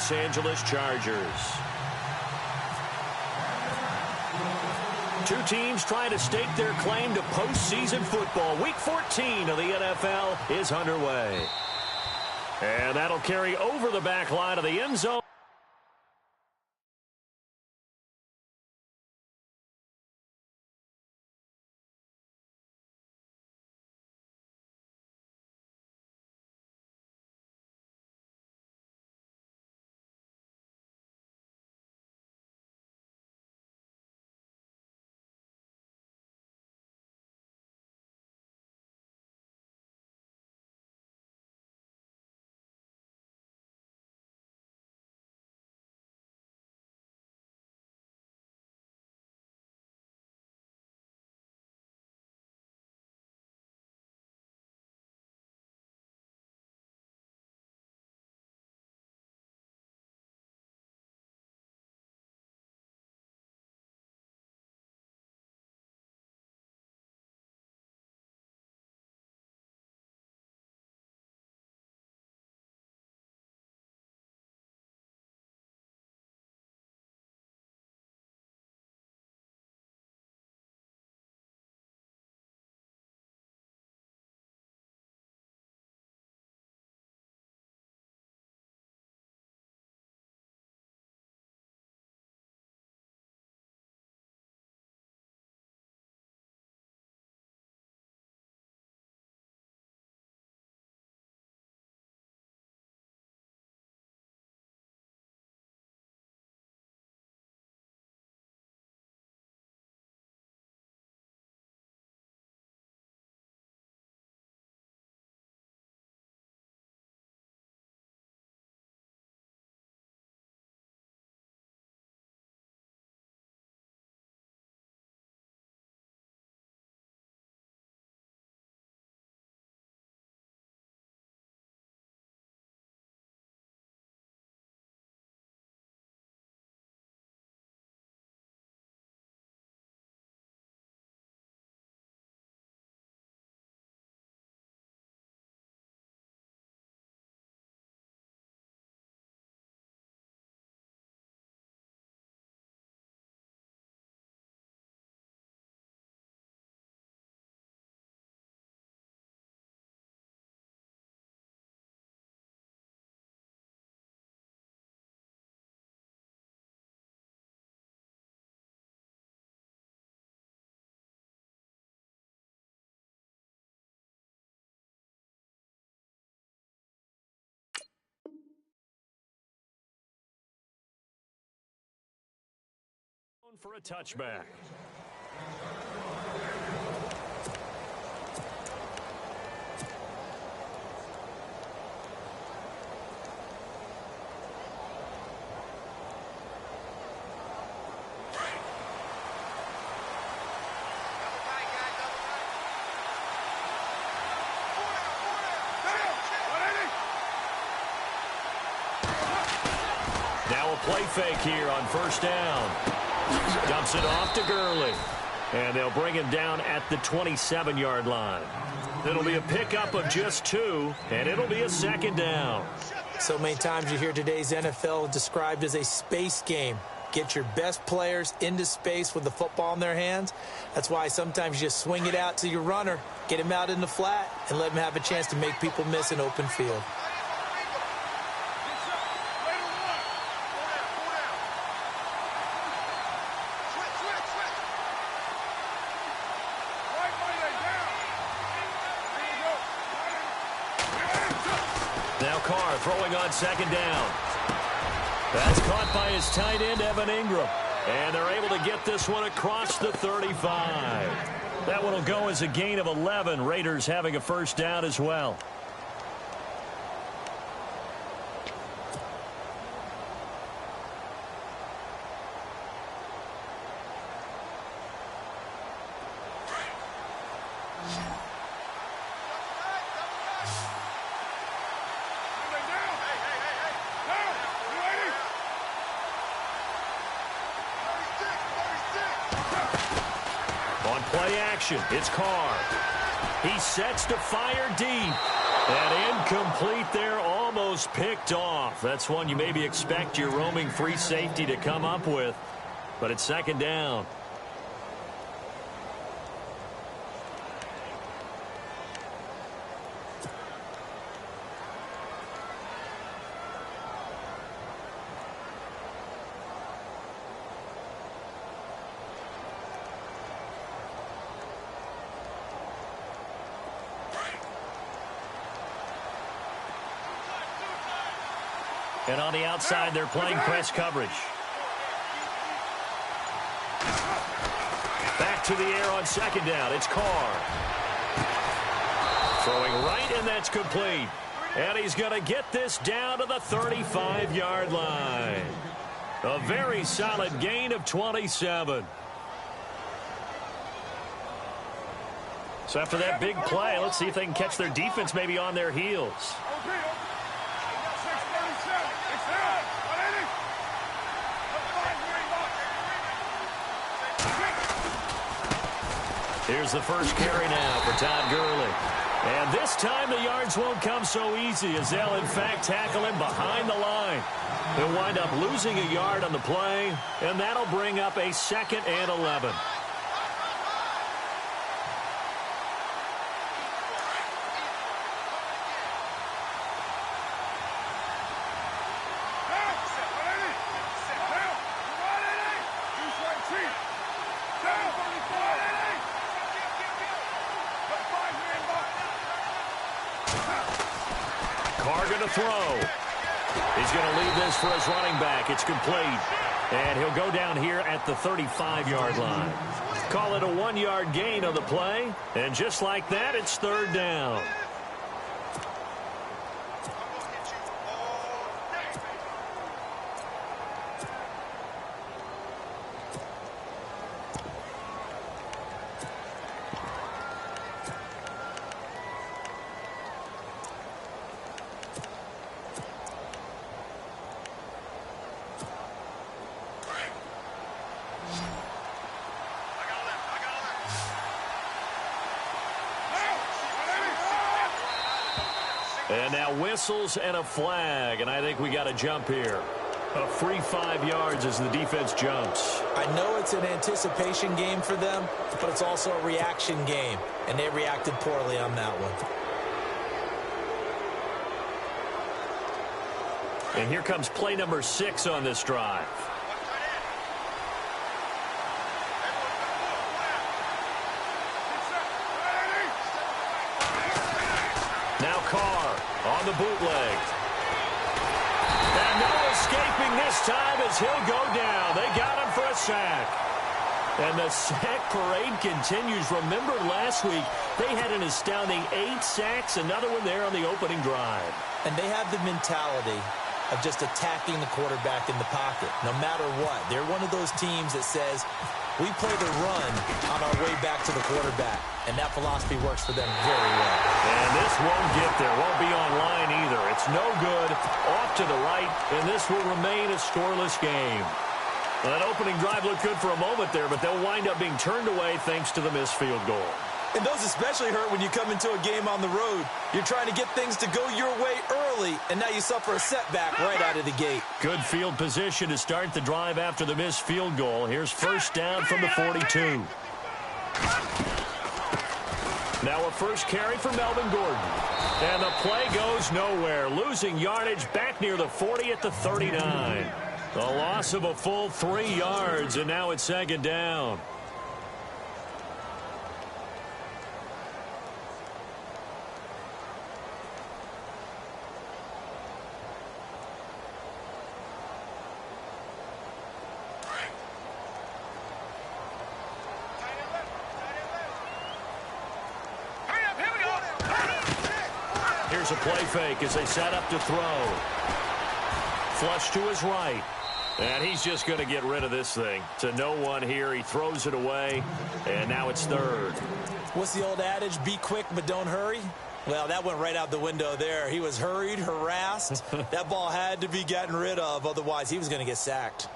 Los Angeles Chargers. Two teams trying to stake their claim to postseason football. Week 14 of the NFL is underway. And that'll carry over the back line of the end zone. For a touchback. Now a play fake here on first down. Dumps it off to Gurley. And they'll bring him down at the 27-yard line. It'll be a pickup of just 2, and it'll be a second down. So many times you hear today's NFL described as a space game. Get your best players into space with the football in their hands. That's why sometimes you just swing it out to your runner, get him out in the flat, and let him have a chance to make people miss an open field. Throwing on second down. That's caught by his tight end, Evan Ingram. And they're able to get this one across the 35. That one will go as a gain of 11. Raiders having a first down as well. It's Carr. He sets to fire deep. And incomplete there, almost. almost picked off. That's one you maybe expect your roaming free safety to come up with. But it's second down. And on the outside, they're playing press coverage. Back to the air on second down. It's Carr. Throwing right, and that's complete. And he's going to get this down to the 35-yard line. A very solid gain of 27. So after that big play, let's see if they can catch their defense maybe on their heels. Here's the first carry now for Todd Gurley. And this time the yards won't come so easy as they'll, in fact, tackle him behind the line. He'll wind up losing a yard on the play, and that'll bring up a 2nd and 11. Carr going to throw. He's going to leave this for his running back. It's complete. And he'll go down here at the 35-yard line. Call it a 1-yard gain on the play. And just like that, it's third down. And now whistles and a flag, and I think we got a jump here. A free 5 yards as the defense jumps. I know it's an anticipation game for them, but it's also a reaction game, and they reacted poorly on that one. And here comes play number 6 on this drive. Now Carr on the bootleg. And no escaping this time as he'll go down. They got him for a sack. And the sack parade continues. Remember last week, they had an astounding 8 sacks, another one there on the opening drive. And they have the mentality of just attacking the quarterback in the pocket, no matter what. They're one of those teams that says, we play the run on our way back to the quarterback. And that philosophy works for them very well. And this won't get there. Won't be online either. It's no good. Off to the right. And this will remain a scoreless game. Well, that opening drive looked good for a moment there, but they'll wind up being turned away thanks to the missed field goal. And those especially hurt when you come into a game on the road. You're trying to get things to go your way early, and now you suffer a setback right out of the gate. Good field position to start the drive after the missed field goal. Here's first down from the 42. Now a first carry for Melvin Gordon. And the play goes nowhere. Losing yardage back near the 40 at the 39. A loss of a full 3 yards, and now it's second down. Here's a play fake as they set up to throw. Flush to his right. And he's just going to get rid of this thing. To no one here. He throws it away. And now it's third. What's the old adage? Be quick, but don't hurry. Well, that went right out the window there. He was hurried, harassed. That ball had to be gotten rid of. Otherwise, he was going to get sacked.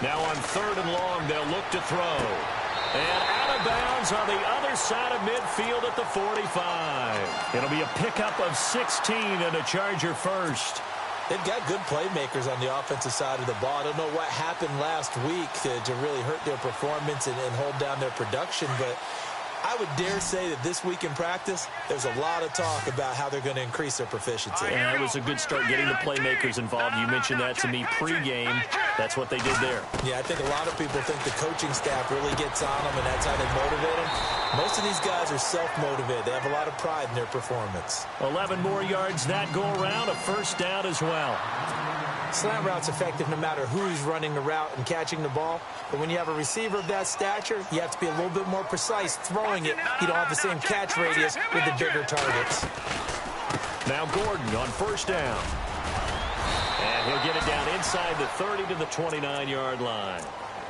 Now on 3rd and long, they'll look to throw. And out of bounds on the other side of midfield at the 45. It'll be a pickup of 16 and a Charger first. They've got good playmakers on the offensive side of the ball. I don't know what happened last week to really hurt their performance and hold down their production, but I would dare say that this week in practice, there's a lot of talk about how they're going to increase their proficiency. And that was a good start getting the playmakers involved. You mentioned that to me pregame. That's what they did there. Yeah, I think a lot of people think the coaching staff really gets on them, and that's how they motivate them. Most of these guys are self-motivated. They have a lot of pride in their performance. 11 more yards that go around, a first down as well. Slant route's effective no matter who's running the route and catching the ball. But when you have a receiver of that stature, you have to be a little bit more precise throwing it. You don't have the same catch radius with the bigger targets. Now Gordon on first down. And he'll get it down inside the 30 to the 29-yard line.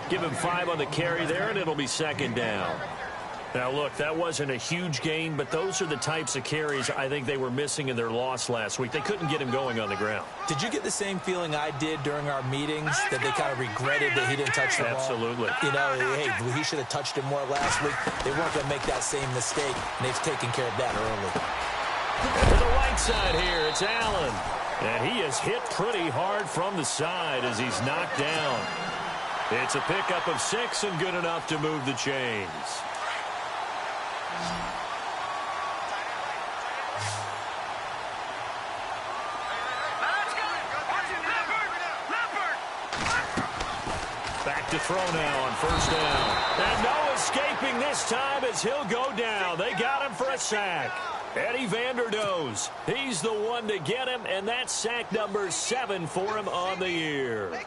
Give him 5 on the carry there, and it'll be second down. Now, look, that wasn't a huge gain, but those are the types of carries I think they were missing in their loss last week. They couldn't get him going on the ground. Did you get the same feeling I did during our meetings, that they kind of regretted that he didn't touch the ball? Absolutely. You know, hey, he should have touched it more last week. They weren't going to make that same mistake, and they've taken care of that early. And to the right side here, it's Allen. And he is hit pretty hard from the side as he's knocked down. It's a pickup of 6 and good enough to move the chains. Back to throw now on first down. And no escaping this time as he'll go down. They got him for a sack. Eddie Vanderdoes, he's the one to get him, and that's sack number 7 for him on the year.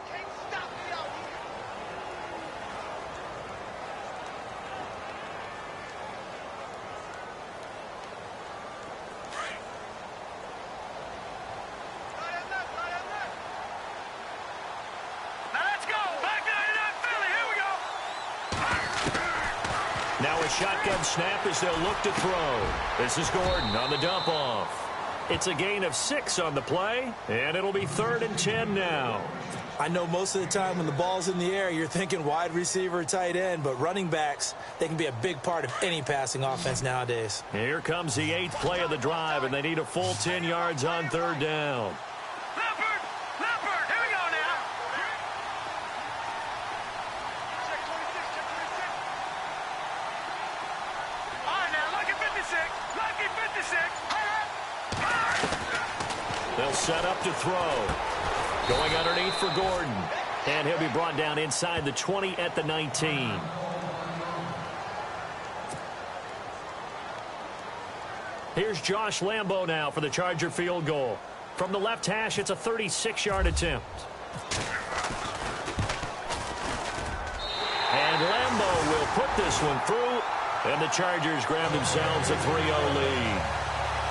Now a shotgun snap as they'll look to throw. This is Gordon on the dump off. It's a gain of 6 on the play, and it'll be 3rd and 10 now. I know most of the time when the ball's in the air, you're thinking wide receiver, tight end, but running backs, they can be a big part of any passing offense nowadays. Here comes the 8th play of the drive, and they need a full 10 yards on 3rd down. They'll set up to throw. Going underneath for Gordon. And he'll be brought down inside the 20 at the 19. Here's Josh Lambo now for the Charger field goal. From the left hash, it's a 36-yard attempt. And Lambo will put this one through. And the Chargers grab themselves a 3-0 lead.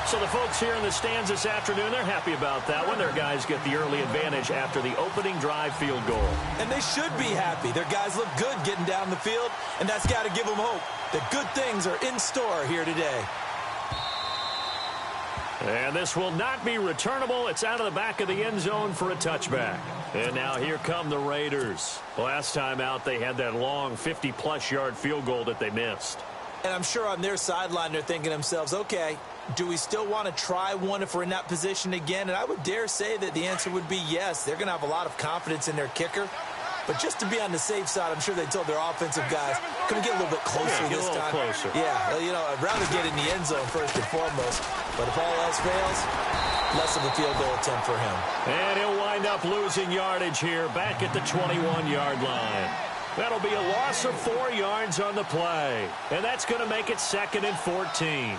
So the folks here in the stands this afternoon, they're happy about that one. Their guys get the early advantage after the opening drive field goal. And they should be happy. Their guys look good getting down the field, and that's got to give them hope that good things are in store here today. And this will not be returnable. It's out of the back of the end zone for a touchback. And now here come the Raiders. Last time out, they had that long 50-plus yard field goal that they missed. And I'm sure on their sideline, they're thinking to themselves, okay, do we still want to try one if we're in that position again? And I would dare say that the answer would be yes. They're going to have a lot of confidence in their kicker. But just to be on the safe side, I'm sure they told their offensive guys, can we get a little bit closer this time? Closer. Yeah, you know, I'd rather get in the end zone first and foremost. But if all else fails, less of a field goal attempt for him. And he'll wind up losing yardage here back at the 21-yard line. That'll be a loss of 4 yards on the play. And that's going to make it 2nd and 14.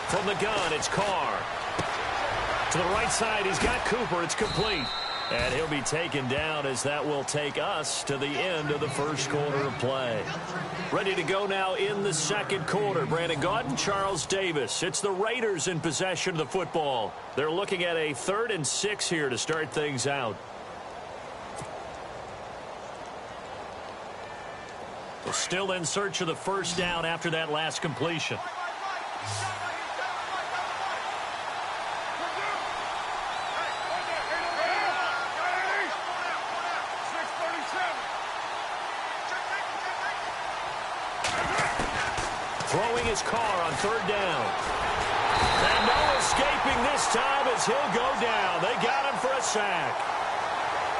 From the gun, it's Carr. To the right side, he's got Cooper. It's complete. And he'll be taken down as that will take us to the end of the first quarter of play. Ready to go now in the second quarter. Brandon Gaudin, Charles Davis. It's the Raiders in possession of the football. They're looking at a 3rd and 6 here to start things out. Well, still in search of the first down after that last completion. Throwing his car on third down. And no escaping this time as he'll go down. They got him for a sack.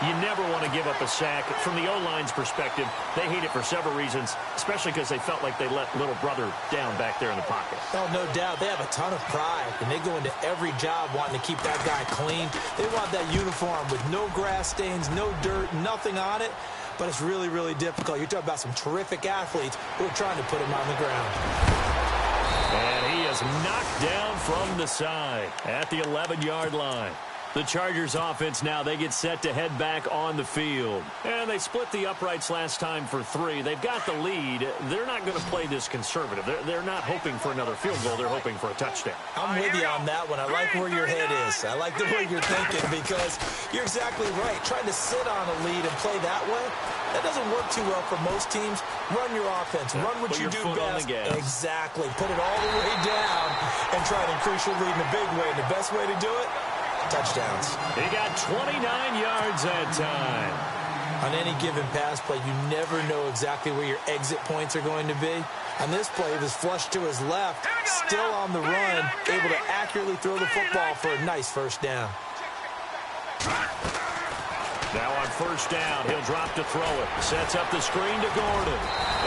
You never want to give up a sack. From the O-line's perspective, they hate it for several reasons, especially because they felt like they let little brother down back there in the pocket. Oh, no doubt. They have a ton of pride, and they go into every job wanting to keep that guy clean. They want that uniform with no grass stains, no dirt, nothing on it. But it's really, really difficult. You're talking about some terrific athletes who are trying to put him on the ground. And he is knocked down from the side at the 11-yard line. The Chargers offense now, they get set to head back on the field. And they split the uprights last time for 3. They've got the lead. They're not going to play this conservative. They're not hoping for another field goal. They're hoping for a touchdown. I'm with you on that one. I like where your head is. I like the way you're thinking because you're exactly right. Trying to sit on a lead and play that way, that doesn't work too well for most teams. Run your offense. Run what you do best. Exactly. Put it all the way down and try to increase your lead in a big way. And the best way to do it, touchdowns. He got 29 yards that time. On any given pass play, you never know exactly where your exit points are going to be. On this play, he was flushed to his left, still on the run, able to accurately throw the football for a nice first down. Now on first down, he'll drop to throw it. Sets up the screen to Gordon.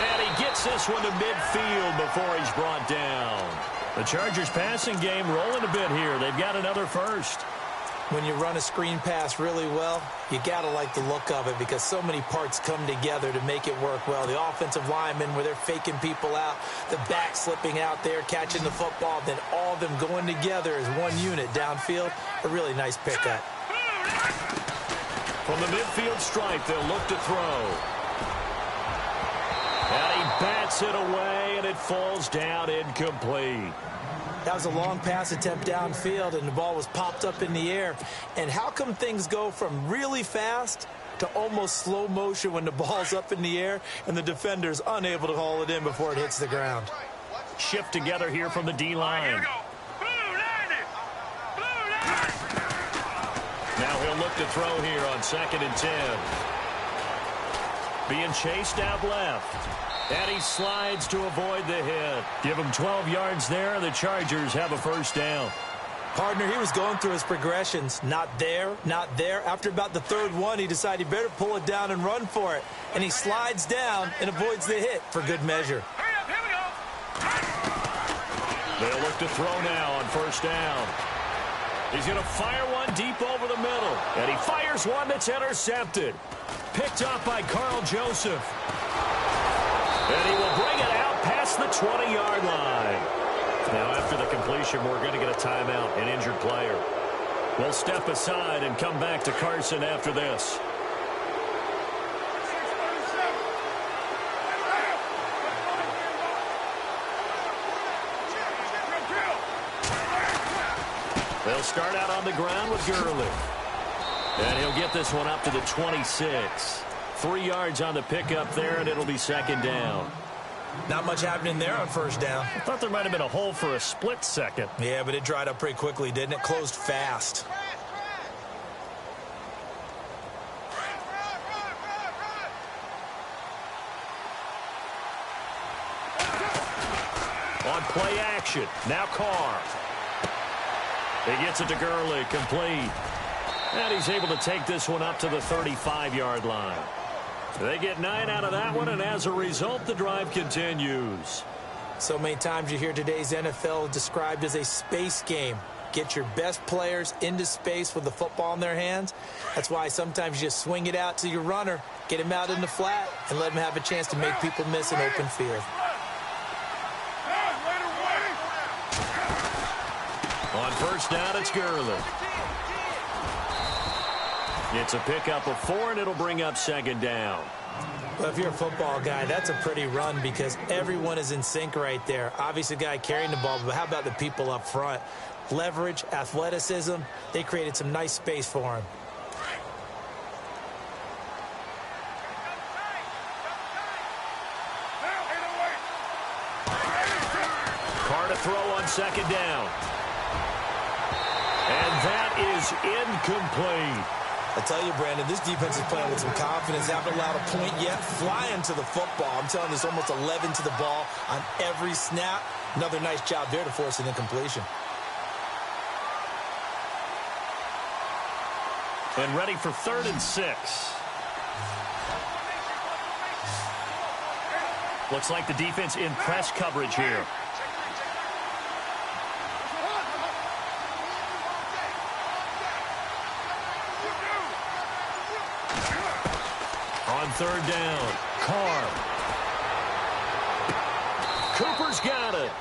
And he gets this one to midfield before he's brought down. The Chargers passing game rolling a bit here. They've got another first. When you run a screen pass really well, you got to like the look of it because so many parts come together to make it work well. The offensive linemen where they're faking people out, the back slipping out there, catching the football, then all of them going together as one unit downfield. A really nice pickup. From the midfield stripe, they'll look to throw. And he bats it away, and it falls down incomplete. That was a long pass attempt downfield, and the ball was popped up in the air. And how come things go from really fast to almost slow motion when the ball's up in the air and the defender's unable to haul it in before it hits the ground? Shift together here from the D-line. Now he'll look to throw here on 2nd and 10. Being chased out left. And he slides to avoid the hit. Give him 12 yards there. The Chargers have a first down. Partner, he was going through his progressions. Not there, not there. After about the third one, he decided he better pull it down and run for it. And he slides down and avoids the hit for good measure. They'll look to throw now on first down. He's going to fire one deep over the middle. And he fires one that's intercepted. Picked up by Carl Joseph. And he will bring it out past the 20-yard line. Now, after the completion, we're going to get a timeout, an injured player. We'll step aside and come back to Carson after this. They'll start out on the ground with Gurley. And he'll get this one up to the 26. 3 yards on the pickup there, and it'll be 2nd down. Not much happening there on first down. I thought there might have been a hole for a split second. Yeah, but it dried up pretty quickly, didn't it? Closed fast. On play action, now Carr. He gets it to Gurley, complete. And he's able to take this one up to the 35-yard line. They get 9 out of that one, and as a result, the drive continues. So many times you hear today's NFL described as a space game. Get your best players into space with the football in their hands. That's why sometimes you just swing it out to your runner, get him out in the flat, and let him have a chance to make people miss an open field. On first down, it's Gurley. It's a pickup of 4, and it'll bring up 2nd down. Well, if you're a football guy, that's a pretty run because everyone is in sync right there. Obviously, the guy carrying the ball, but how about the people up front? Leverage, athleticism, they created some nice space for him. to throw on second down. And that is incomplete. I tell you, Brandon, this defense is playing with some confidence. Haven't allowed a point yet. Flying to the football. I'm telling you, it's almost 11 to the ball on every snap. Another nice job there to force an incompletion. And ready for 3rd and 6. Looks like the defense in press coverage here. On 3rd down, Carr. Cooper's got it.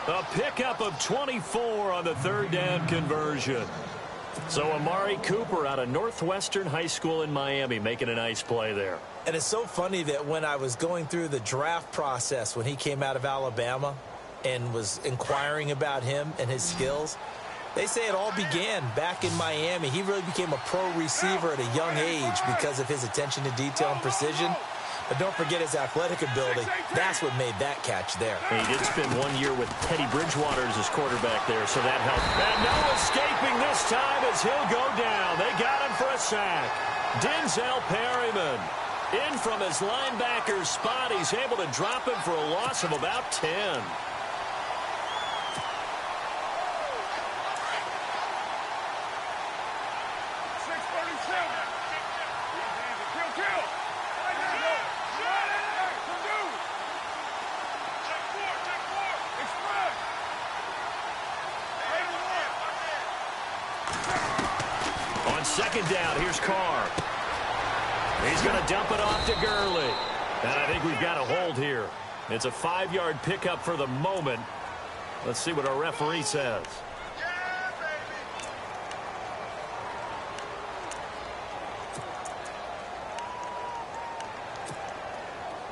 A pickup of 24 on the 3rd down conversion. So Amari Cooper out of Northwestern High School in Miami making a nice play there. And it's so funny that when I was going through the draft process when he came out of Alabama and was inquiring about him and his skills, they say it all began back in Miami. He really became a pro receiver at a young age because of his attention to detail and precision. But don't forget his athletic ability. That's what made that catch there. He did spend 1 year with Teddy Bridgewater as his quarterback there, so that helped. And no escaping this time as he'll go down. They got him for a sack. Denzel Perryman in from his linebacker spot. He's able to drop him for a loss of about 10. Second down, here's Carr. He's going to dump it off to Gurley. And I think we've got a hold here. It's a 5-yard pickup for the moment. Let's see what our referee says.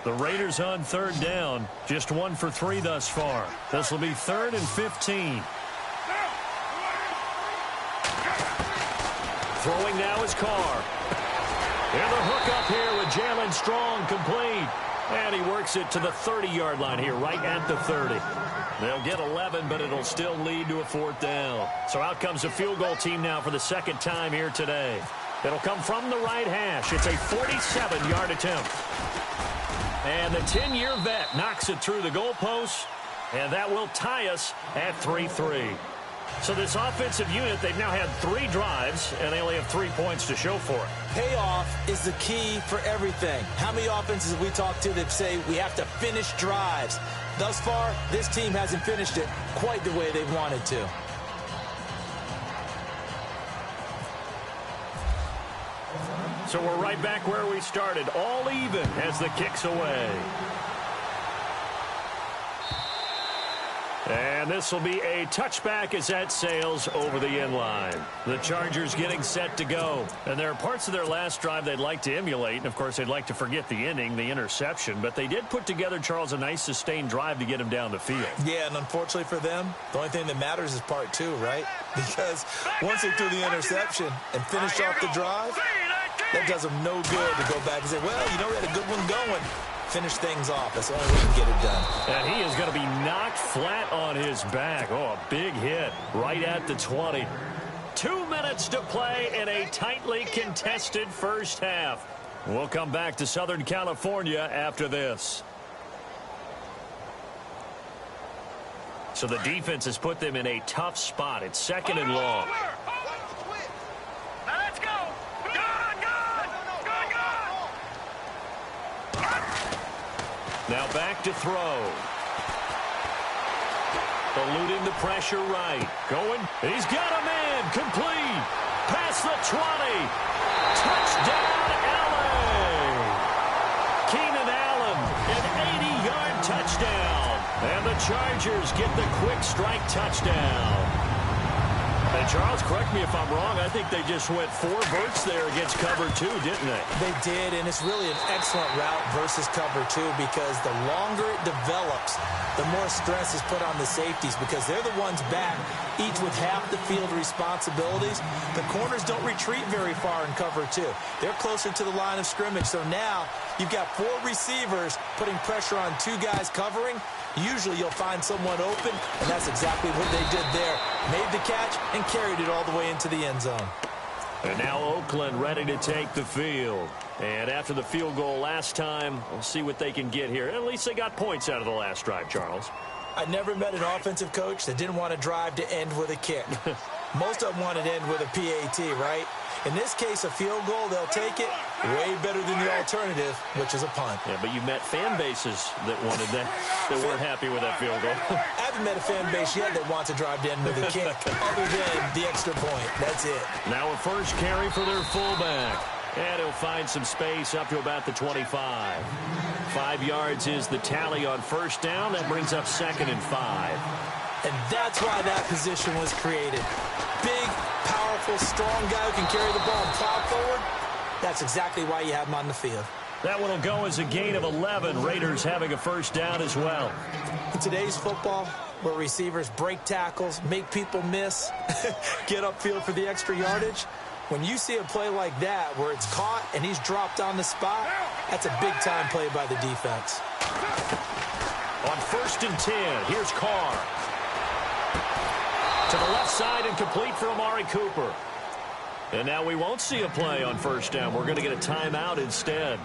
The Raiders on 3rd down. Just 1 for 3 thus far. This will be 3rd and 15. Throwing now is Carr. And the hook up here with Jalen Strong complete. And he works it to the 30-yard line here, right at the 30. They'll get 11, but it'll still lead to a 4th down. So out comes the field goal team now for the 2nd time here today. It'll come from the right hash. It's a 47-yard attempt. And the 10-year vet knocks it through the goalpost. And that will tie us at 3-3. So this offensive unit, they've now had 3 drives, and they only have 3 points to show for it. Payoff is the key for everything. How many offenses have we talked to that say we have to finish drives? Thus far, this team hasn't finished it quite the way they wanted to. So we're right back where we started, all even as the kick's away. And this will be a touchback as that sails over the end line. The Chargers getting set to go. And there are parts of their last drive they'd like to emulate. And, of course, they'd like to forget the inning, the interception. But they did put together, Charles, a nice sustained drive to get him down the field. Yeah, and unfortunately for them, the only thing that matters is part 2, right? Because once they threw the interception and finished off the drive, that does them no good to go back and say, well, you know, we had a good one going. Finish things off. That's the only way to get it done. And he is going to be knocked flat on his back. Oh, a big hit right at the 20. 2 minutes to play in a tightly contested first half. We'll come back to Southern California after this. So the defense has put them in a tough spot. It's 2nd and long. Now back to throw. Eluding the pressure right. Going. He's got a man. Complete. Past the 20. Touchdown, LA. Keenan Allen, an 80-yard touchdown. And the Chargers get the quick strike touchdown. And Charles, correct me if I'm wrong, I think they just went 4 verts there against cover 2, didn't they? They did, and it's really an excellent route versus cover 2 because the longer it develops, the more stress is put on the safeties because they're the ones back, each with half the field responsibilities. The corners don't retreat very far in cover 2. They're closer to the line of scrimmage, so now you've got 4 receivers putting pressure on 2 guys covering. usually you'll find someone open, and that's exactly what they did there. Made the catch and carried it all the way into the end zone. And now Oakland ready to take the field. And after the field goal last time, we'll see what they can get here. At least they got points out of the last drive, Charles. I never met an offensive coach that didn't want to drive to end with a kick. Most of them want to end with a PAT, right? In this case, a field goal, they'll take it. Way better than the alternative, which is a punt. Yeah, but you met fan bases that wanted that weren't happy with that field goal. I haven't met a fan base yet that wants to drive to end with a kick, other than the extra point. That's it. Now a first carry for their fullback. And he'll find some space up to about the 25. 5 yards is the tally on first down. That brings up 2nd and 5. And that's why that position was created. Big, powerful, strong guy who can carry the ball and plow forward. That's exactly why you have him on the field. That one will go as a gain of 11. Raiders having a first down as well. In today's football, where receivers break tackles, make people miss, get upfield for the extra yardage, when you see a play like that where it's caught and he's dropped on the spot, that's a big-time play by the defense. On 1st and 10, here's Carr. To the left side and complete for Amari Cooper. And now we won't see a play on first down. We're going to get a timeout instead,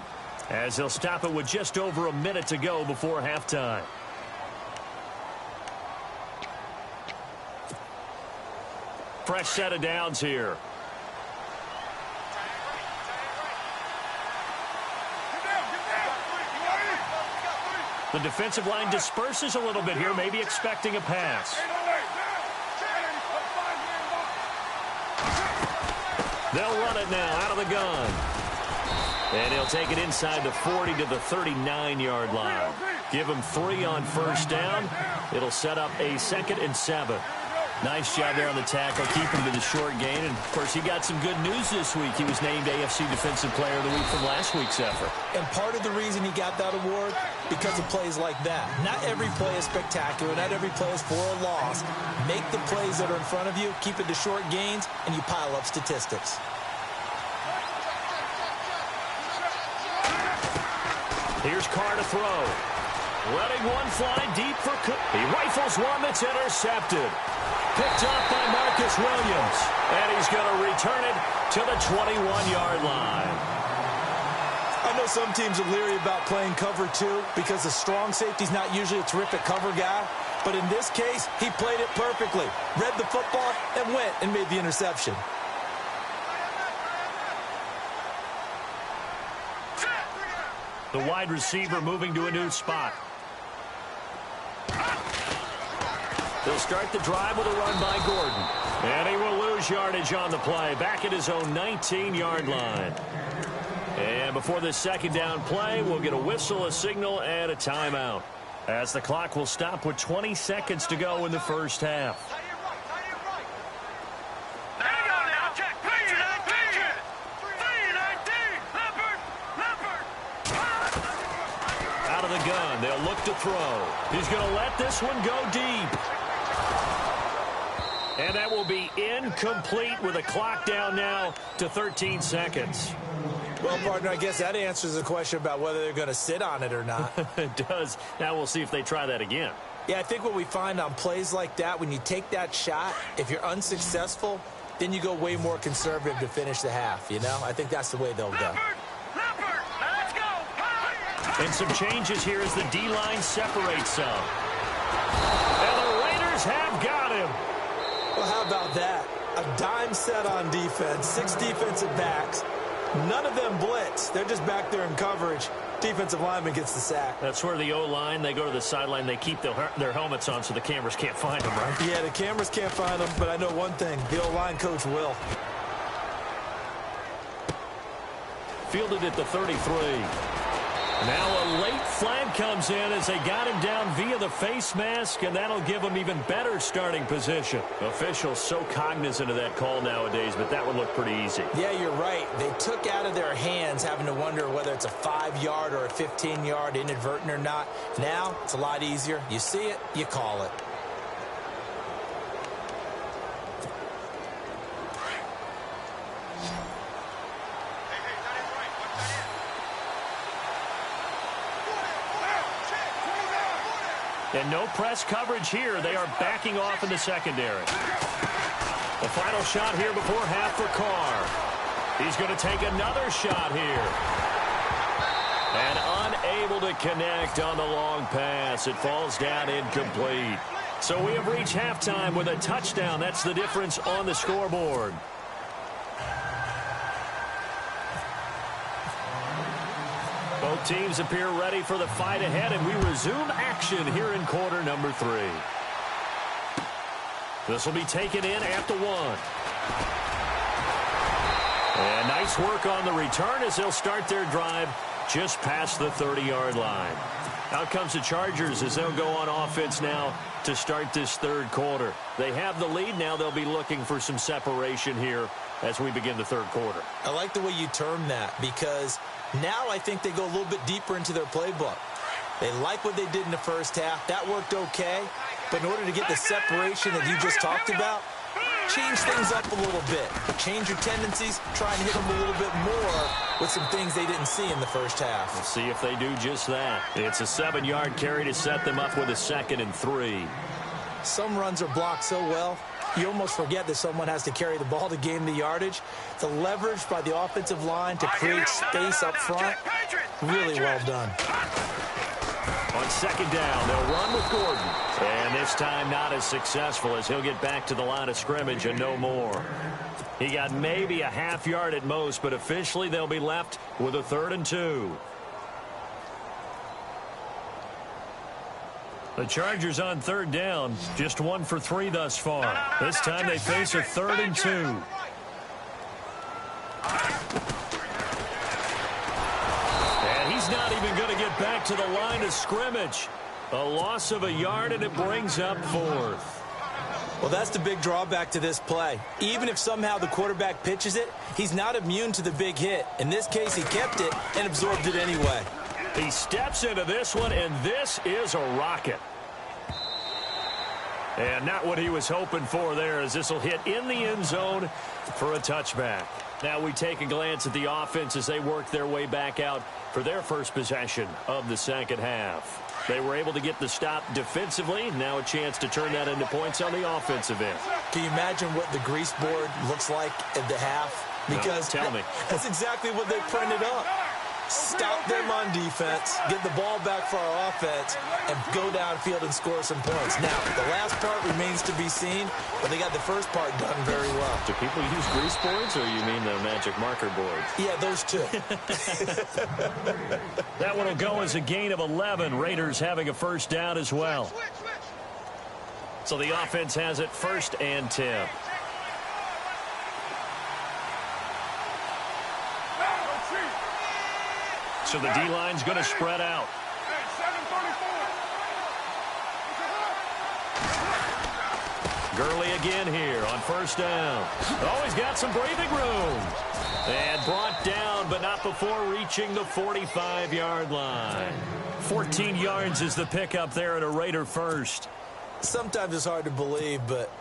as he'll stop it with just over a minute to go before halftime. Fresh set of downs here. The defensive line disperses a little bit here, maybe expecting a pass. They'll run it now out of the gun. And he'll take it inside the 40 to the 39-yard line. Give him 3 on first down. It'll set up a 2nd and 7. Nice job there on the tackle, keep him to the short gain. And, of course, he got some good news this week. He was named AFC Defensive Player of the Week from last week's effort. And part of the reason he got that award, because of plays like that. Not every play is spectacular. Not every play is for a loss. Make the plays that are in front of you, keep it to short gains, and you pile up statistics. Here's Carr to throw. Letting one fly deep for Cook. He rifles one that's intercepted. Picked up by Marcus Williams. And he's going to return it to the 21-yard line. I know some teams are leery about playing cover 2 because the strong safety's not usually a terrific cover guy. But in this case, he played it perfectly. Read the football and went and made the interception. The wide receiver moving to a new spot. They'll start the drive with a run by Gordon. And he will lose yardage on the play. Back at his own 19-yard line. And before this second down play, we'll get a whistle, a signal, and a timeout, as the clock will stop with 20 seconds to go in the first half. Out of the gun, they'll look to throw. He's going to let this one go deep. And that will be incomplete with a clock down now to 13 seconds. Well, partner, I guess that answers the question about whether they're going to sit on it or not. It does. Now we'll see if they try that again. Yeah, I think what we find on plays like that, when you take that shot, if you're unsuccessful, then you go way more conservative to finish the half, you know? I think that's the way they'll go. And some changes here as the D-line separates some. And the Raiders have got him. Well, how about that? A dime set on defense, 6 defensive backs. None of them blitz. They're just back there in coverage. Defensive lineman gets the sack. That's where the O-line, they go to the sideline, they keep their helmets on so the cameras can't find them, right? Yeah, the cameras can't find them, but I know one thing. The O-line coach will. Fielded at the 33. Now a late flag comes in as they got him down via the face mask, and that'll give him even better starting position. Officials so cognizant of that call nowadays, but that would look pretty easy. Yeah, you're right. They took out of their hands having to wonder whether it's a 5-yard or a 15-yard inadvertent or not. Now it's a lot easier. You see it, you call it. And no press coverage here. They are backing off in the secondary. The final shot here before half for Carr. He's going to take another shot here. And unable to connect on the long pass. It falls down incomplete. So we have reached halftime with a touchdown. That's the difference on the scoreboard. Both teams appear ready for the fight ahead, and we resume action here in quarter number 3. This will be taken in at the 1. And nice work on the return as they'll start their drive just past the 30-yard line. Out comes the Chargers as they'll go on offense now to start this third quarter. They have the lead now. They'll be looking for some separation here as we begin the third quarter. I like the way you term that because now I think they go a little bit deeper into their playbook. They like what they did in the first half. That worked okay. But in order to get the separation that you just talked about, change things up a little bit. Change your tendencies. Try and hit them a little bit more with some things they didn't see in the first half. We'll see if they do just that. It's a 7-yard carry to set them up with a 2nd and 3. Some runs are blocked so well, you almost forget that someone has to carry the ball to gain the yardage. The leverage by the offensive line to create space up front, really well done. On 2nd down, they'll run with Gordon. And this time not as successful as he'll get back to the line of scrimmage and no more. He got maybe a half yard at most, but officially they'll be left with a 3rd and 2. The Chargers on 3rd down, just 1 for 3 thus far. This time they face a 3rd and 2. And he's not even going to get back to the line of scrimmage. A loss of a yard, and it brings up 4th. Well, that's the big drawback to this play. Even if somehow the quarterback pitches it, he's not immune to the big hit. In this case, he kept it and absorbed it anyway. He steps into this one, and this is a rocket. And not what he was hoping for there, as this will hit in the end zone for a touchback. Now we take a glance at the offense as they work their way back out for their first possession of the second half. They were able to get the stop defensively. Now a chance to turn that into points on the offensive end. Can you imagine what the grease board looks like at the half? Because no, tell me. That's exactly what they printed up. Stop them on defense, get the ball back for our offense, and go downfield and score some points. Now, the last part remains to be seen, but they got the first part done very well. Do people use grease boards, or you mean the magic marker boards? Yeah, those two. That one will go as a gain of 11. Raiders having a first down as well. So the offense has it 1st and 10. So the D-line's going to spread out. Gurley again here on 1st down. Oh, he's got some breathing room. And brought down, but not before reaching the 45-yard line. 14 yards is the pickup there at a Raider first. Sometimes it's hard to believe, but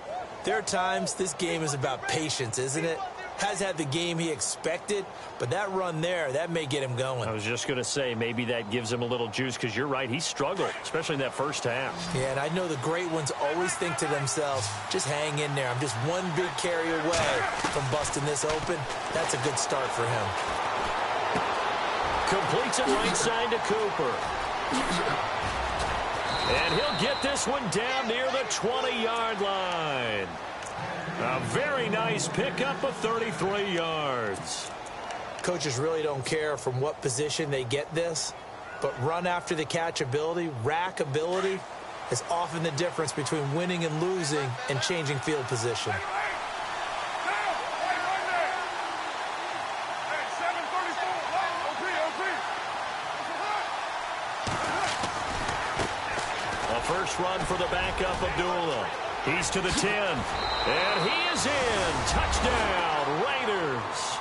there are times this game is about patience, isn't it? Has had the game he expected, but that run there, that may get him going. I was just going to say, maybe that gives him a little juice, because you're right, he struggled, especially in that first half. Yeah, and I know the great ones always think to themselves, just hang in there. I'm just one big carry away from busting this open. That's a good start for him. Completes it right side to Cooper. And he'll get this one down near the 20-yard line. A very nice pickup of 33 yards. Coaches really don't care from what position they get this, but run after the catch ability, rack ability, is often the difference between winning and losing and changing field position. A first run for the backup, Abdullah. He's to the 10, and he is in. Touchdown, Raiders.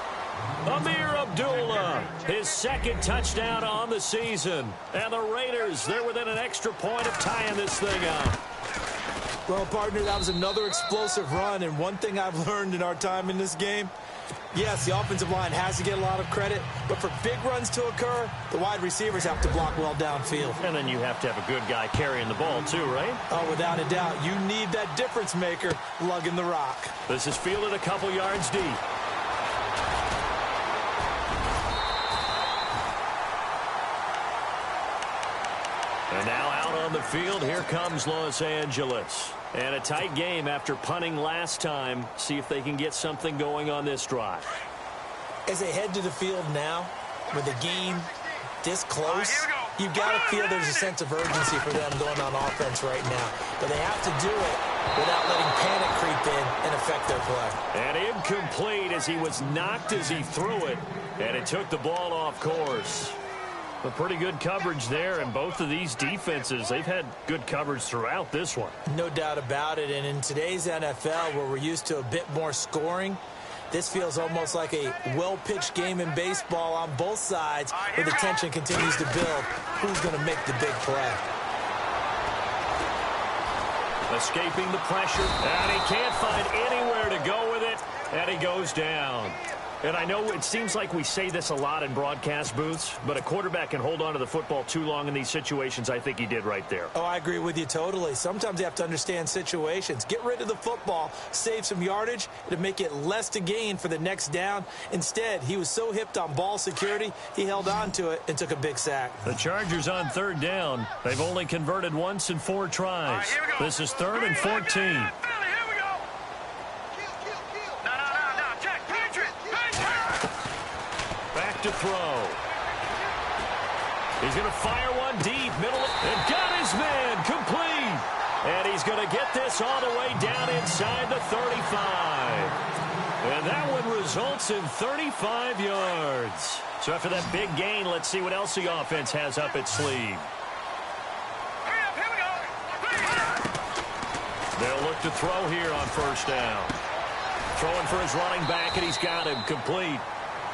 Amir Abdullah, his 2nd touchdown on the season. And the Raiders, they're within an extra point of tying this thing up. Well, partner, that was another explosive run, and one thing I've learned in our time in this game, Yes, the offensive line has to get a lot of credit, but for big runs to occur, the wide receivers have to block well downfield. And then you have to have a good guy carrying the ball too, right? Oh, without a doubt. You need that difference maker lugging the rock. This is fielded a couple yards deep. And now out on the field, here comes Los Angeles. And a tight game after punting last time. See if they can get something going on this drive. As they head to the field now, with the game this close, you've got to feel there's a sense of urgency for them going on offense right now. But they have to do it without letting panic creep in and affect their play. And incomplete as he was knocked as he threw it. And it took the ball off course. But pretty good coverage there, and both of these defenses, they've had good coverage throughout this one. No doubt about it, and in today's NFL, where we're used to a bit more scoring, this feels almost like a well-pitched game in baseball on both sides, where the tension continues to build. Who's going to make the big play? Escaping the pressure, and he can't find anywhere to go with it, and he goes down. And I know it seems like we say this a lot in broadcast booths, but a quarterback can hold on to the football too long in these situations. I think he did right there. Oh, I agree with you totally. Sometimes you have to understand situations. Get rid of the football, save some yardage, to make it less to gain for the next down. Instead, he was so hipped on ball security, he held on to it and took a big sack. The Chargers on third down. They've only converted once in 4 tries. This is 3rd and 14. To throw. He's going to fire one deep, middle, and got his man complete. And he's going to get this all the way down inside the 35. And that one results in 35 yards. So after that big gain, let's see what else the offense has up its sleeve. They'll look to throw here on first down. Throwing for his running back, and he's got him complete.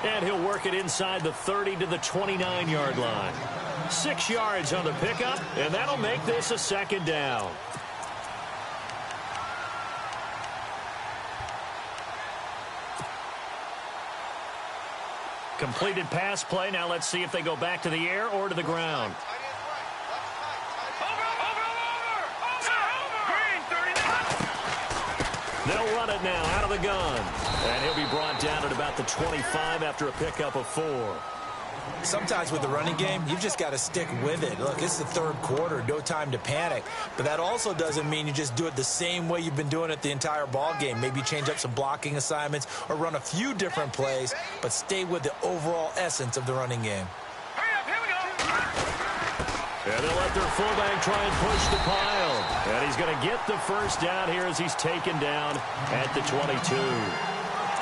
And he'll work it inside the 30 to the 29-yard line. 6 yards on the pickup, and that'll make this a 2nd down. Completed pass play. Now let's see if they go back to the air or to the ground. They'll run it now out of the gun. And he'll be brought down at about the 25 after a pickup of 4. Sometimes with the running game, you've just got to stick with it. Look, it's the 3rd quarter, no time to panic. But that also doesn't mean you just do it the same way you've been doing it the entire ball game. Maybe change up some blocking assignments or run a few different plays, but stay with the overall essence of the running game. And they'll let their fullback try and push the pile. And he's going to get the first down here as he's taken down at the 22.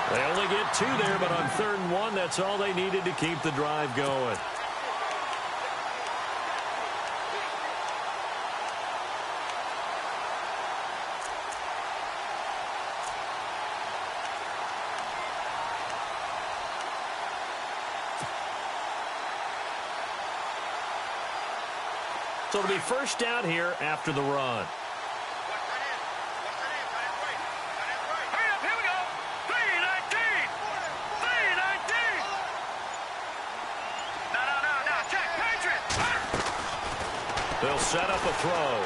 They only get 2 there, but on 3rd and 1, that's all they needed to keep the drive going. So it'll be first down here after the run. They'll set up a throw.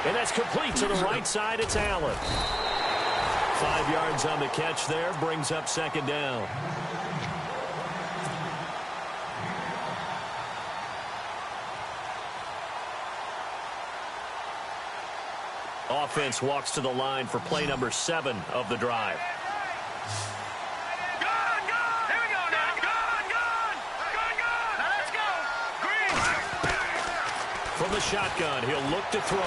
And that's complete to the right side. It's Allen. 5 yards on the catch there. Brings up 2nd down. Offense walks to the line for play number 7 of the drive. From the shotgun, he'll look to throw.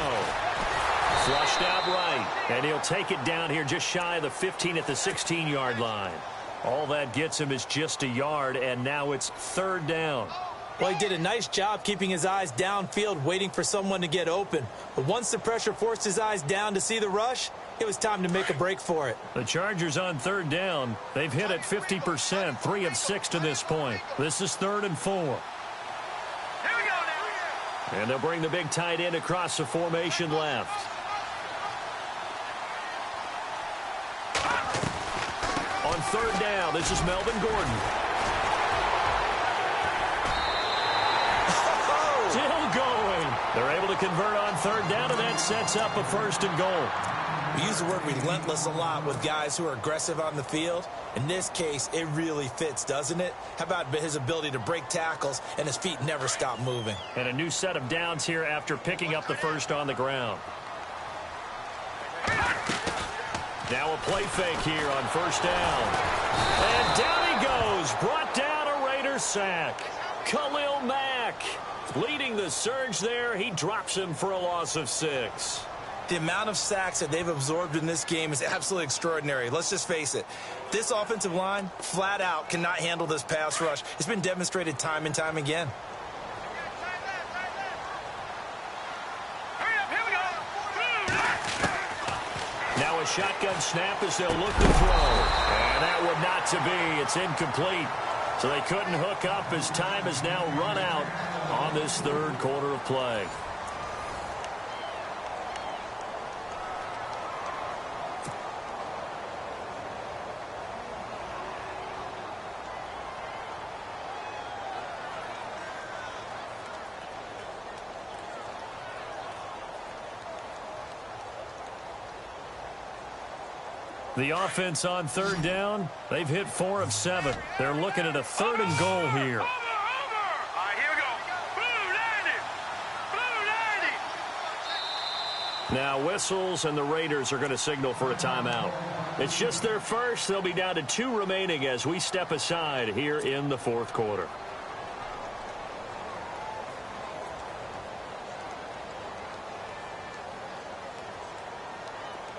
Flushed out right, and he'll take it down here just shy of the 15 at the 16-yard line. All that gets him is just a yard, and now it's 3rd down. Well, he did a nice job keeping his eyes downfield, waiting for someone to get open. But once the pressure forced his eyes down to see the rush, it was time to make a break for it. The Chargers on 3rd down. They've hit it 50%, 3 of 6 to this point. This is 3rd and 4. And they'll bring the big tight end across the formation left. on third down. This is Melvin Gordon. Still going. They're able to convert on third down, and that sets up a 1st and goal. We use the word relentless a lot with guys who are aggressive on the field. In this case, it really fits, doesn't it? How about his ability to break tackles and his feet never stop moving? And a new set of downs here after picking up the first on the ground. Now a play fake here on 1st down. And down he goes. Brought down a Raiders sack. Khalil Mack leading the surge there. He drops him for a loss of 6. The amount of sacks that they've absorbed in this game is absolutely extraordinary. Let's just face it. This offensive line, flat out, cannot handle this pass rush. It's been demonstrated time and time again. Now a shotgun snap as they'll look to throw. And that would not to be. It's incomplete. So they couldn't hook up as time has now run out on this 3rd quarter of play. The offense on 3rd down, they've hit 4 of 7. They're looking at a 3rd and goal here. Now whistles, and the Raiders are going to signal for a timeout. It's just their first. They'll be down to 2 remaining as we step aside here in the 4th quarter.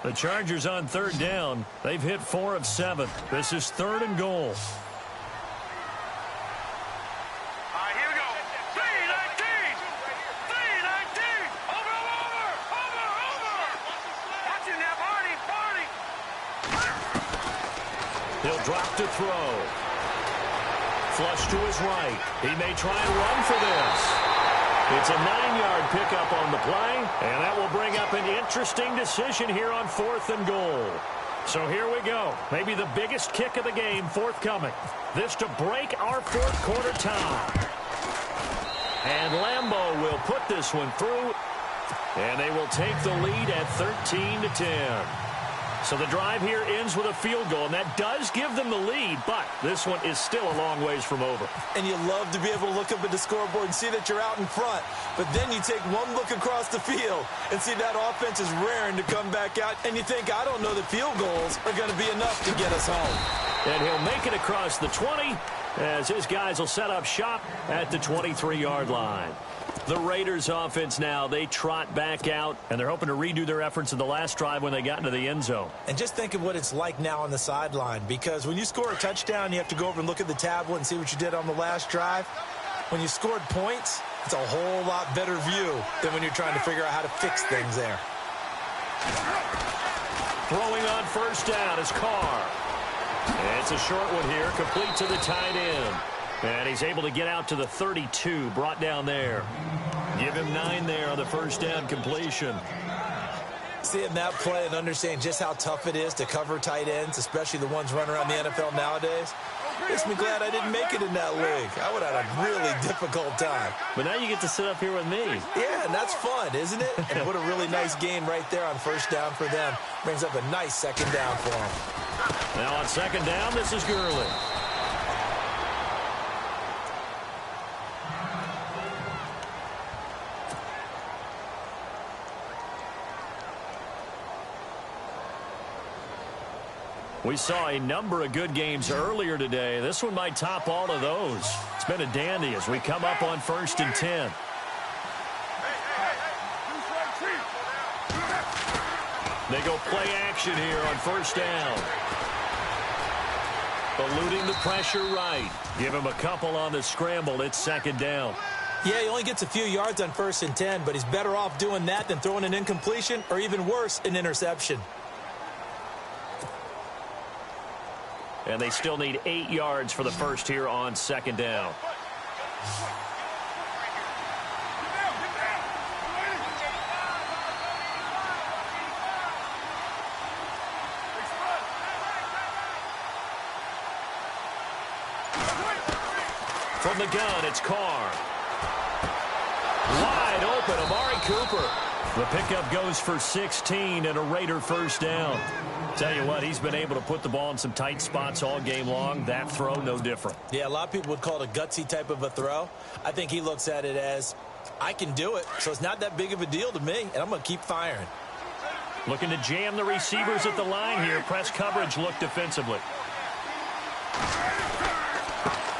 The Chargers on 3rd down. They've hit 4 of 7. This is 3rd and goal. Here we go. 3-19. 3-19. Over. Watch it now, Barney. He'll drop to throw. Flush to his right. He may try and run for this. It's a 9-yard pickup on the play, and that will bring up an interesting decision here on 4th and goal. So here we go. Maybe the biggest kick of the game forthcoming. This to break our 4th quarter tie. And Lambeau will put this one through, and they will take the lead at 13-10. So the drive here ends with a field goal, and that does give them the lead, but this one is still a long ways from over. And you love to be able to look up at the scoreboard and see that you're out in front, but then you take one look across the field and see that offense is raring to come back out, and you think, I don't know that field goals are going to be enough to get us home. And he'll make it across the 20 as his guys will set up shop at the 23-yard line. The Raiders offense now, they trot back out, and they're hoping to redo their efforts in the last drive when they got into the end zone. And just think of what it's like now on the sideline, because when you score a touchdown, you have to go over and look at the tablet and see what you did on the last drive. When you scored points, it's a whole lot better view than when you're trying to figure out how to fix things there. Throwing on 1st down is Carr. And it's a short one here, complete to the tight end. And he's able to get out to the 32, brought down there. Give him 9 there on the 1st down completion. Seeing that play and understanding just how tough it is to cover tight ends, especially the ones running around the NFL nowadays, makes me glad I didn't make it in that league. I would have had a really difficult time. But now you get to sit up here with me. Yeah, and that's fun, isn't it? And what a really nice game right there on 1st down for them. Brings up a nice 2nd down for them. Now on 2nd down, this is Gurley. We saw a number of good games earlier today. This one might top all of those. It's been a dandy as we come up on 1st and 10. They go play action here on 1st down. Eluding the pressure right. Give him a couple on the scramble. It's 2nd down. Yeah, he only gets a few yards on 1st and 10, but he's better off doing that than throwing an incompletion or even worse, an interception. And they still need 8 yards for the first here on 2nd down. From the gun, it's Carr. Wide open, Amari Cooper. The pickup goes for 16 and a Raider first down. Tell you what, he's been able to put the ball in some tight spots all game long. That throw, no different. Yeah, a lot of people would call it a gutsy type of a throw. I think he looks at it as, I can do it, so it's not that big of a deal to me, and I'm going to keep firing. Looking to jam the receivers at the line here. Press coverage look defensively.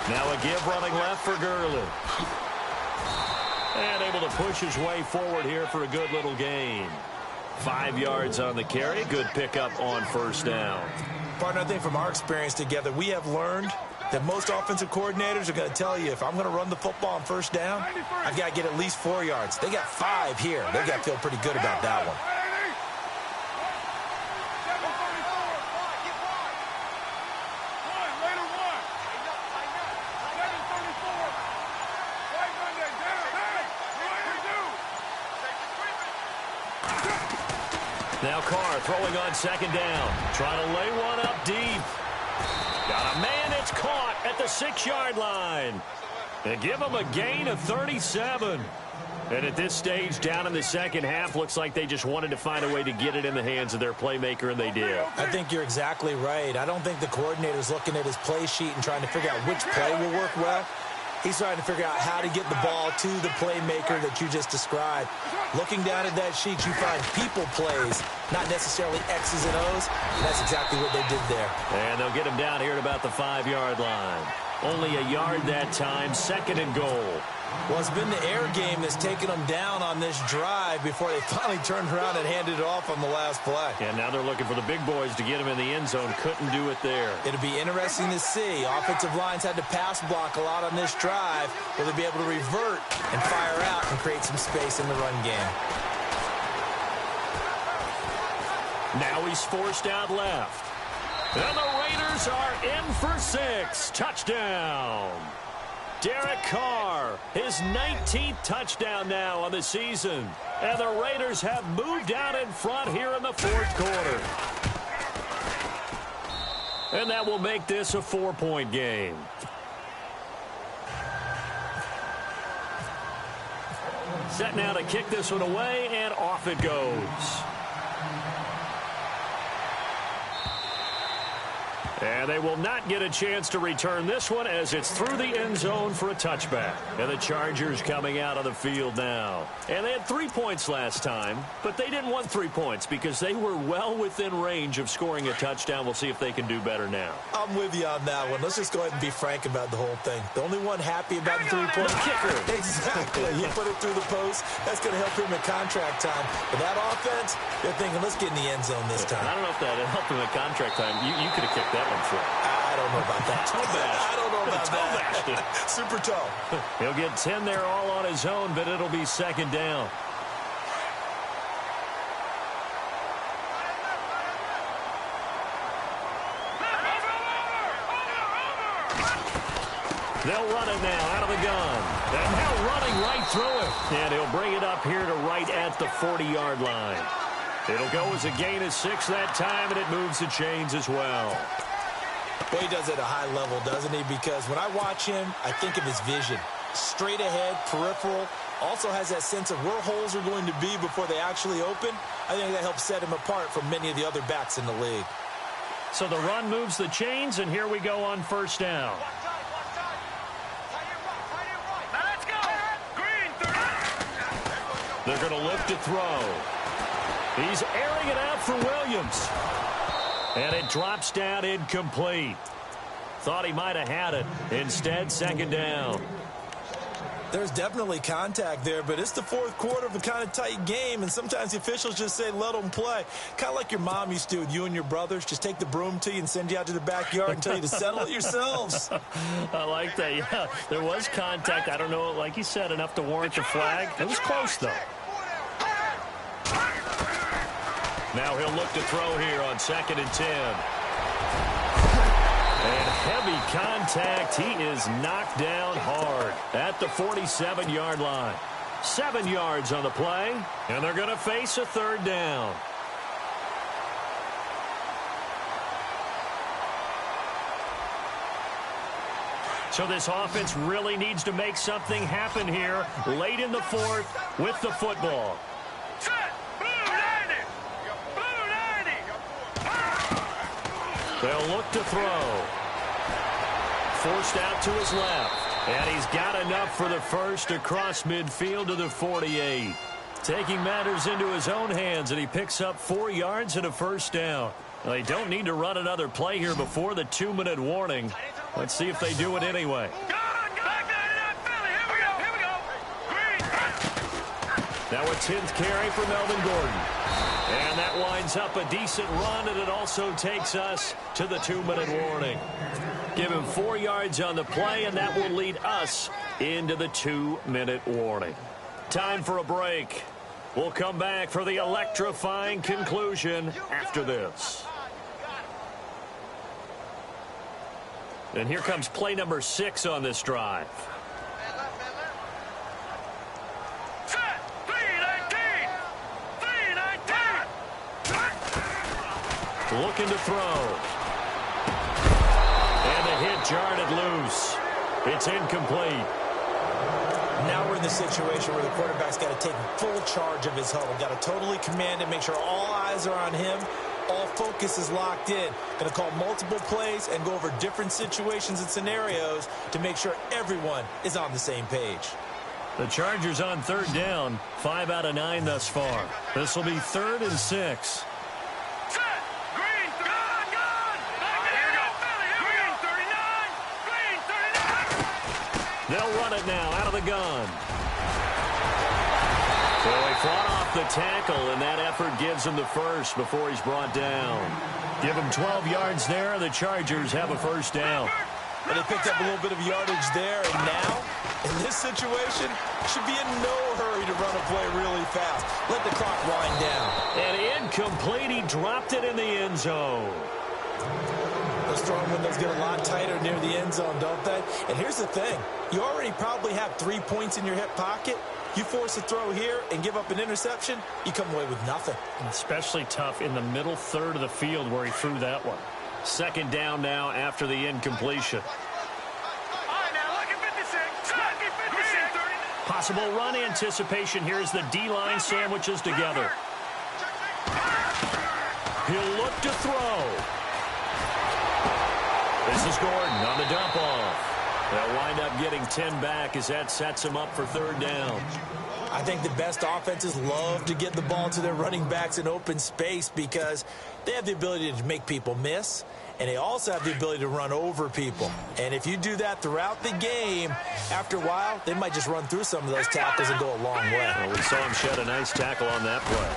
Now a give running left for Gurley. And able to push his way forward here for a good little gain. 5 yards on the carry. Good pickup on first down. Partner, I think from our experience together, we have learned that most offensive coordinators are going to tell you, if I'm going to run the football on first down, I've got to get at least 4 yards. They got 5 here. They got to feel pretty good about that one. Now Carr throwing on second down. Trying to lay one up deep. Got a man, it's caught at the 6-yard line. And give him a gain of 37. And at this stage, down in the second half, looks like they just wanted to find a way to get it in the hands of their playmaker, and they did. I think you're exactly right. I don't think the coordinator's looking at his play sheet and trying to figure out which play will work well. He's trying to figure out how to get the ball to the playmaker that you just described. Looking down at that sheet, you find people plays, not necessarily X's and O's. And that's exactly what they did there. And they'll get him down here at about the 5-yard line. Only a yard that time, second and goal. Well, it's been the air game that's taken them down on this drive before they finally turned around and handed it off on the last play. And now they're looking for the big boys to get him in the end zone. Couldn't do it there. It'll be interesting to see. Offensive lines had to pass block a lot on this drive. Will they be able to revert and fire out and create some space in the run game? Now he's forced out left. And the Raiders are in for 6. Touchdown. Derek Carr, his 19th touchdown now on the season. And the Raiders have moved out in front here in the fourth quarter. And that will make this a 4-point game. Set now to kick this one away, and off it goes. And they will not get a chance to return this one as it's through the end zone for a touchback. And the Chargers coming out on the field now. And they had 3 points last time, but they didn't want 3 points because they were well within range of scoring a touchdown. We'll see if they can do better now. I'm with you on that one. Let's just go ahead and be frank about the whole thing. The only one happy about the 3-point kicker. Exactly. He put it through the post. That's going to help him at contract time. But that offense, they're thinking, let's get in the end zone this time. I don't know if that helped him at contract time. You could have kicked that one for him. I don't know about that. Toe bash. I don't know about that. Super toe. He'll get 10 there all on his own, but it'll be second down. They'll run it now out of the gun. And now running right through it. And he'll bring it up here to right at the 40-yard line. It'll go as a gain of 6 that time, and it moves the chains as well. Well, he does it at a high level, doesn't he? Because when I watch him, I think of his vision. Straight ahead, peripheral. Also has that sense of where holes are going to be before they actually open. I think that helps set him apart from many of the other backs in the league. So the run moves the chains, and here we go on first down. They're going to look to throw. He's airing it out for Williams. And it drops down incomplete. Thought he might have had it. Instead, second down. There's definitely contact there, but it's the fourth quarter of a kind of tight game, and sometimes the officials just say, let them play. Kind of like your mom used to with you and your brothers. Just take the broom to you and send you out to the backyard and tell you to settle it yourselves. I like that, yeah. There was contact. I don't know, like you said, enough to warrant the flag. It was close, though. Now he'll look to throw here on 2nd and 10. And heavy contact. He is knocked down hard at the 47-yard line. 7 yards on the play, and they're going to face a third down. So this offense really needs to make something happen here late in the fourth with the football. Set. Blue 90. Blue 90. They'll look to throw. Forced out to his left. And he's got enough for the first across midfield to the 48. Taking matters into his own hands, and he picks up 4 yards and a first down. Well, they don't need to run another play here before the 2-minute warning. Let's see if they do it anyway. Now a 10th carry for Melvin Gordon. And that winds up a decent run, and it also takes us to the 2-minute warning. Give him 4 yards on the play, and that will lead us into the 2-minute warning. Time for a break. We'll come back for the electrifying conclusion after this. And here comes play number 6 on this drive. Set. 319. 319. Looking to throw. And the hit jarred it loose. It's incomplete. Now we're in the situation where the quarterback's got to take full charge of his huddle. Got to totally command it, make sure all eyes are on him. All focus is locked in. Going to call multiple plays and go over different situations and scenarios to make sure everyone is on the same page. The Chargers on 3rd down. 5 out of 9 thus far. This will be 3rd and 6. Set. Green. Gun. Here we go. Green 39. Green 39. They'll run it now out of the gun. So he fought off the tackle, and that effort gives him the first before he's brought down. Give him 12 yards there. The Chargers have a first down. But they picked up a little bit of yardage there, and now, in this situation, should be in no hurry to run a play really fast. Let the clock wind down. And incomplete. He dropped it in the end zone. Those throwing windows get a lot tighter near the end zone, don't they? And here's the thing. You already probably have 3 points in your hip pocket. You force a throw here and give up an interception, you come away with nothing. Especially tough in the middle third of the field where he threw that one. 2nd down now after the incompletion. All right, now look at 56. Look at 56. Possible run anticipation here as the D-line sandwiches together. He'll look to throw. This is Gordon on the dump off. They'll wind up getting 10 back as that sets them up for 3rd down. I think the best offenses love to get the ball to their running backs in open space because they have the ability to make people miss, and they also have the ability to run over people. And if you do that throughout the game, after a while, they might just run through some of those tackles and go a long way. Well, we saw him shed a nice tackle on that play.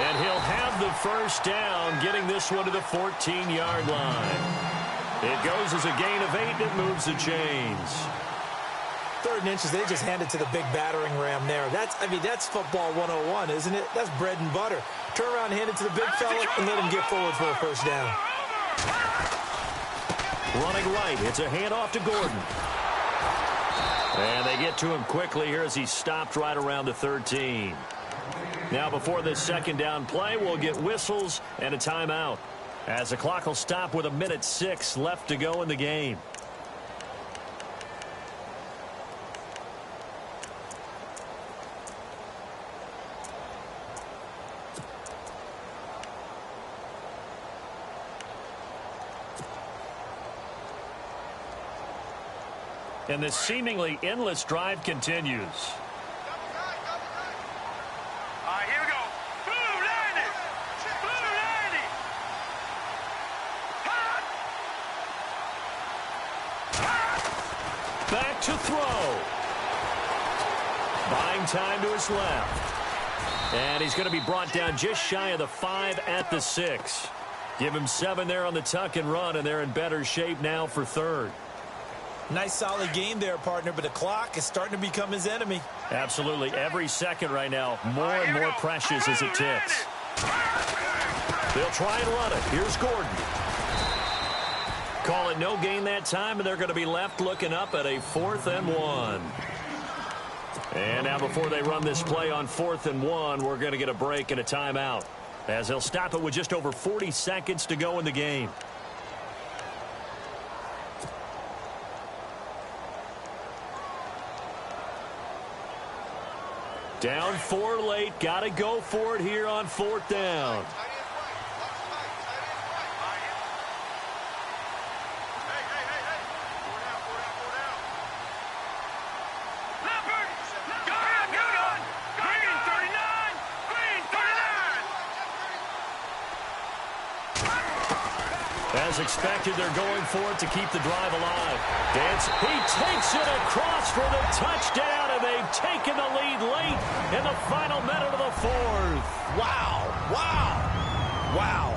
And he'll have the first down, getting this one to the 14-yard line. It goes as a gain of 8, and it moves the chains. 3rd and inches, they just hand it to the big battering ram there. That's football 101, isn't it? That's bread and butter. Turn around and hand it to the big fella and let him get forward for a first down. Running right, it's a handoff to Gordon. And they get to him quickly here as he stopped right around the 13. Now before this 2nd down play, we'll get whistles and a timeout, as the clock will stop with 1:06 left to go in the game. And this seemingly endless drive continues. All right, here we go. Blue 90. Blue 90. Back to throw. Buying time to his left. And he's going to be brought down just shy of the 5 at the 6. Give him 7 there on the tuck and run, and they're in better shape now for 3rd. Nice solid game there, partner, but the clock is starting to become his enemy. Absolutely. Every second right now, more and more precious as it ticks. They'll try and run it. Here's Gordon. Call it no gain that time, and they're going to be left looking up at a 4th and 1. And now before they run this play on 4th and 1, we're going to get a break and a timeout, as they'll stop it with just over 40 seconds to go in the game. Down 4 late. Got to go for it here on 4th down. As expected, they're going for it to keep the drive alive. He takes it across for the touchdown, and they've taken the lead late in the final minute of the 4th. Wow.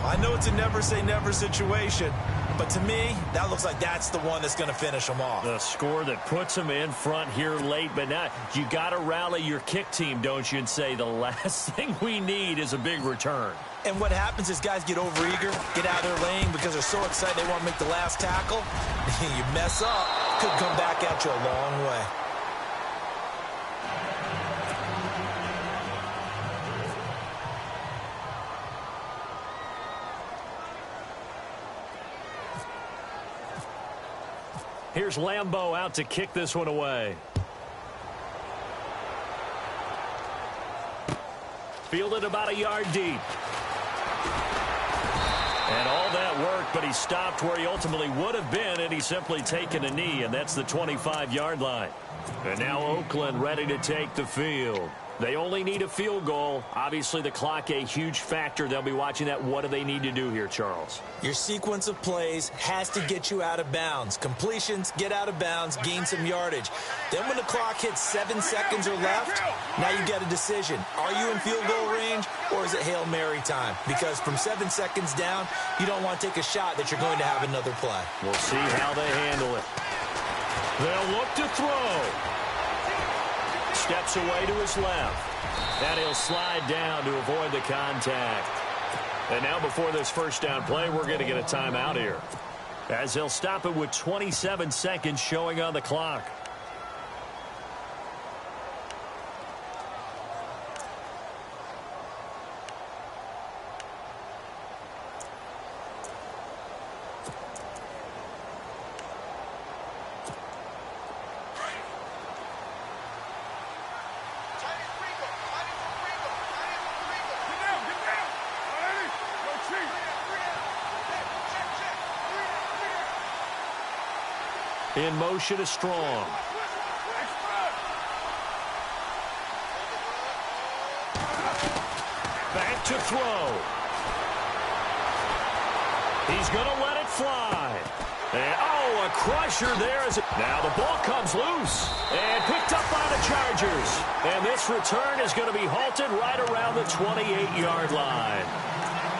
I know it's a never-say-never situation, but to me, that looks like that's the one that's going to finish them off. The score that puts them in front here late, but now you got to rally your kick team, don't you, and say the last thing we need is a big return. And what happens is guys get overeager, get out of their lane because they're so excited they want to make the last tackle. You mess up, could come back at you a long way. Here's Lambeau out to kick this one away. Fielded about a yard deep. And all that work, but he stopped where he ultimately would have been, and he's simply taken a knee, and that's the 25-yard line. And now Oakland ready to take the field. They only need a field goal. Obviously, the clock a huge factor. They'll be watching that. What do they need to do here, Charles? Your sequence of plays has to get you out of bounds. Completions, get out of bounds, gain some yardage. Then when the clock hits 7 seconds or left, now you get a decision. Are you in field goal range, or is it Hail Mary time? Because from 7 seconds down, you don't want to take a shot that you're going to have another play. We'll see how they handle it. They'll look to throw. Steps away to his left. And he'll slide down to avoid the contact. And now before this first down play, we're going to get a timeout here, as they'll stop it with 27 seconds showing on the clock. In motion is Strong. Back to throw. He's going to let it fly. And, a crusher there. Now the ball comes loose and picked up by the Chargers. And this return is going to be halted right around the 28-yard line.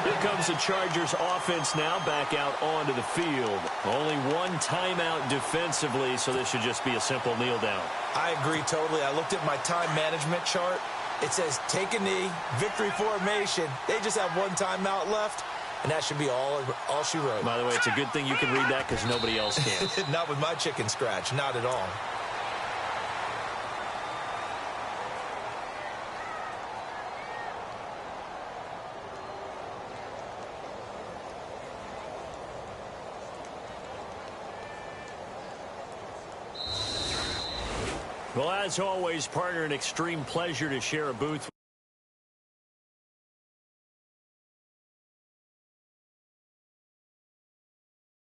Here comes the Chargers offense now back out onto the field. Only one timeout defensively, so this should just be a simple kneel down. I agree totally. I looked at my time management chart. It says take a knee, victory formation. They just have one timeout left, and that should be all she wrote. By the way, it's a good thing you can read that because nobody else can. Not with my chicken scratch, not at all. Well, as always, partner, an extreme pleasure to share a booth